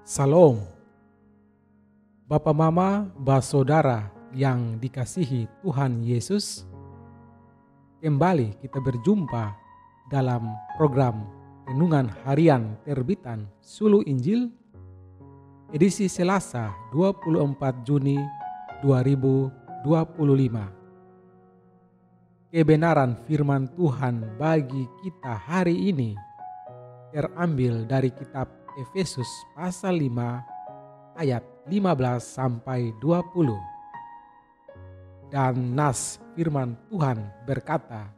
Salam, Bapak Mama, Saudara yang dikasihi Tuhan Yesus. Kembali kita berjumpa dalam program Renungan Harian Terbitan Sulu Injil, edisi Selasa 24 Juni 2025. Kebenaran firman Tuhan bagi kita hari ini terambil dari kitab Efesus pasal 5 ayat 15 sampai 20. Dan nas firman Tuhan berkata,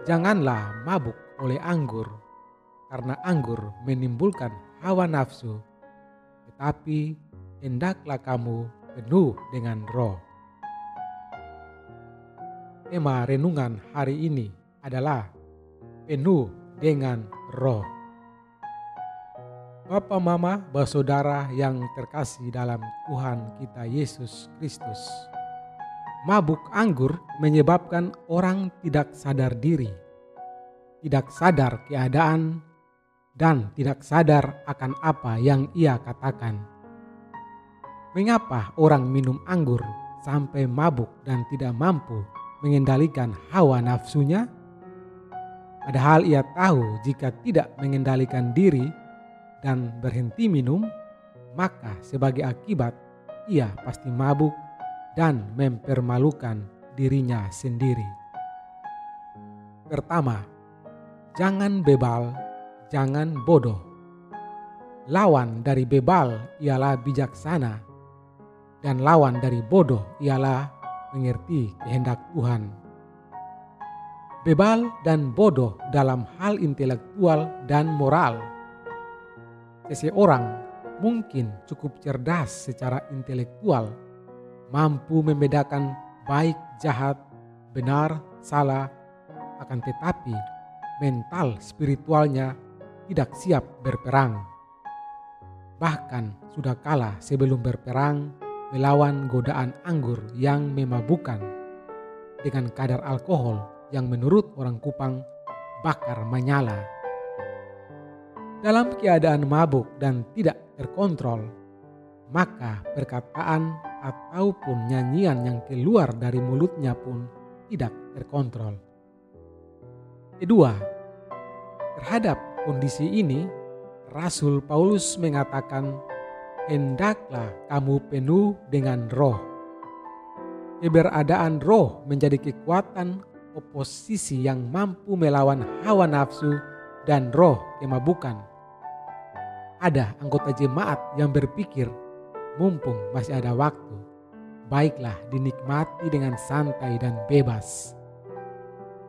"Janganlah mabuk oleh anggur, karena anggur menimbulkan hawa nafsu, tetapi hendaklah kamu penuh dengan Roh." Tema renungan hari ini adalah penuh dengan Roh. Bapak, Mama, Saudara yang terkasih dalam Tuhan kita Yesus Kristus. Mabuk anggur menyebabkan orang tidak sadar diri, tidak sadar keadaan, dan tidak sadar akan apa yang ia katakan. Mengapa orang minum anggur sampai mabuk dan tidak mampu mengendalikan hawa nafsunya? Padahal ia tahu jika tidak mengendalikan diri dan berhenti minum, maka sebagai akibat ia pasti mabuk dan mempermalukan dirinya sendiri. Pertama, jangan bebal, jangan bodoh. Lawan dari bebal ialah bijaksana, dan lawan dari bodoh ialah mengerti kehendak Tuhan. Bebal dan bodoh dalam hal intelektual dan moral. Seseorang mungkin cukup cerdas secara intelektual, mampu membedakan baik, jahat, benar, salah, akan tetapi mental spiritualnya tidak siap berperang. Bahkan sudah kalah sebelum berperang melawan godaan anggur yang memabukkan dengan kadar alkohol yang menurut orang Kupang bakar menyala. Dalam keadaan mabuk dan tidak terkontrol, maka perkataan ataupun nyanyian yang keluar dari mulutnya pun tidak terkontrol. Kedua, terhadap kondisi ini, Rasul Paulus mengatakan, "Hendaklah kamu penuh dengan Roh." Keberadaan Roh menjadi kekuatan oposisi yang mampu melawan hawa nafsu dan roh kemabukan. Ada anggota jemaat yang berpikir, mumpung masih ada waktu, baiklah dinikmati dengan santai dan bebas.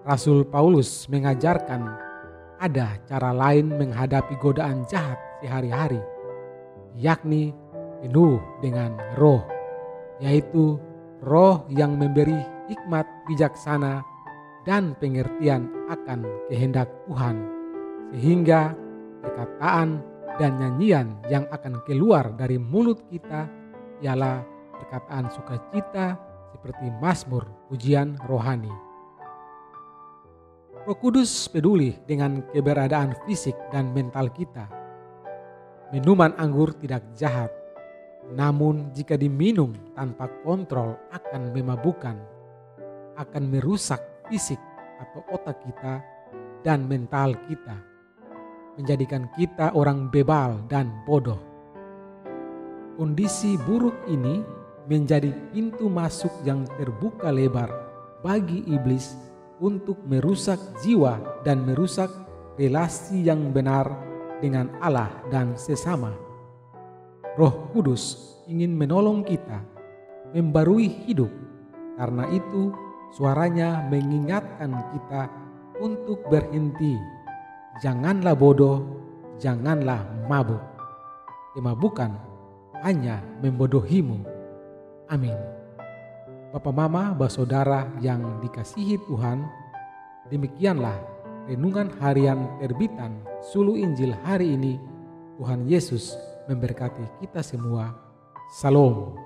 Rasul Paulus mengajarkan ada cara lain menghadapi godaan jahat sehari-hari, yakni penuh dengan Roh, yaitu Roh yang memberi hikmat bijaksana dan pengertian akan kehendak Tuhan, sehingga perkataan dan nyanyian yang akan keluar dari mulut kita ialah perkataan sukacita seperti mazmur pujian rohani. Roh Kudus peduli dengan keberadaan fisik dan mental kita. Minuman anggur tidak jahat, namun jika diminum tanpa kontrol akan memabukkan, akan merusak fisik atau otak kita dan mental kita, menjadikan kita orang bebal dan bodoh. Kondisi buruk ini menjadi pintu masuk yang terbuka lebar bagi iblis untuk merusak jiwa dan merusak relasi yang benar dengan Allah dan sesama. Roh Kudus ingin menolong kita, membarui hidup. Karena itu suaranya mengingatkan kita untuk berhenti. Janganlah bodoh, janganlah mabuk. Kemabukan hanya membodohimu. Amin. Bapak, Mama, Saudara yang dikasihi Tuhan, demikianlah renungan harian terbitan Sulu Injil hari ini. Tuhan Yesus memberkati kita semua. Salam.